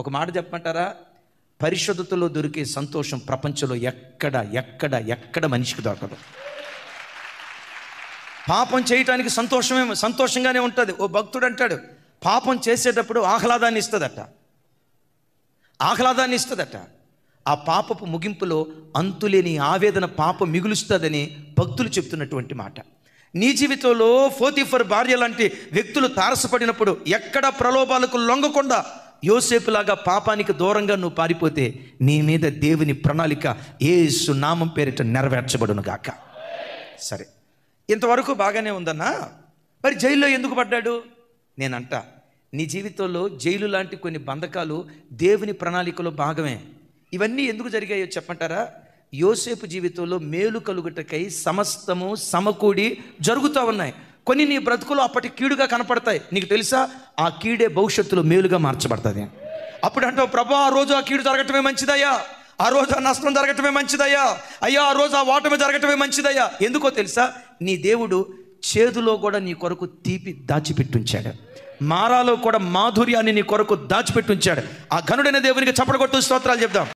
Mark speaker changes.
Speaker 1: ఒక మాట చెప్పమంటారా? పరిశుద్ధతలో దొరికే సంతోషం ప్రపంచంలో ఎక్కడ మనిషికి దొరకదు. పాపం చేయటానికి సంతోషంగానే ఉంటుంది. ఓ భక్తుడు అంటాడు, పాపం చేసేటప్పుడు ఆహ్లాదాన్ని ఇస్తుందట. ఆ పాపపు ముగింపులో అంతులేని ఆవేదన పాపం మిగులుస్తుందని భక్తులు చెప్తున్నటువంటి మాట. నీ జీవితంలో పోతీఫర్ భార్య లాంటి వ్యక్తులు తారసపడినప్పుడు ఎక్కడ ప్రలోభాలకు లొంగకుండా యోసేపులాగా పాపానికి దూరంగా నువ్వు పారిపోతే నీ మీద దేవుని ప్రణాళిక యేసు నామం పేరిట నెరవేర్చబడును గాక. సరే, ఇంతవరకు బాగానే ఉందన్నా, మరి జైల్లో ఎందుకు పడ్డాడు? నేనంట, నీ జీవితంలో జైలు లాంటి కొన్ని బంధకాలు దేవుని ప్రణాళికలో భాగమే. ఇవన్నీ ఎందుకు జరిగాయో చెప్పంటారా? యోసేపు జీవితంలో మేలు కలుగుటకై సమస్తము సమకూడి జరుగుతూ ఉన్నాయి. కొన్ని నీ బ్రతుకులో అప్పటి కీడుగా కనపడతాయి. నీకు తెలుసా, ఆ కీడే భవిష్యత్తులో మేలుగా మార్చబడుతుంది. అప్పుడు అంటావు, ప్రభా ఆ రోజు ఆ కీడు జరగటమే మంచిదయ్యా, ఆ రోజు ఆ నష్టం జరగటమే మంచిదయ్యా, అయ్యా ఆ రోజు ఆ ఓటమి జరగటమే మంచిదయ్యా. ఎందుకో తెలుసా, నీ దేవుడు చేదులో కూడా నీ కొరకు తీపి దాచిపెట్టుంచాడు, మారాలో కూడా మాధుర్యాన్ని నీ కొరకు దాచిపెట్టుంచాడు. ఆ ఘనుడైన దేవునికి చప్పట్లు కొట్టు స్తోత్రాలు చెప్దాం.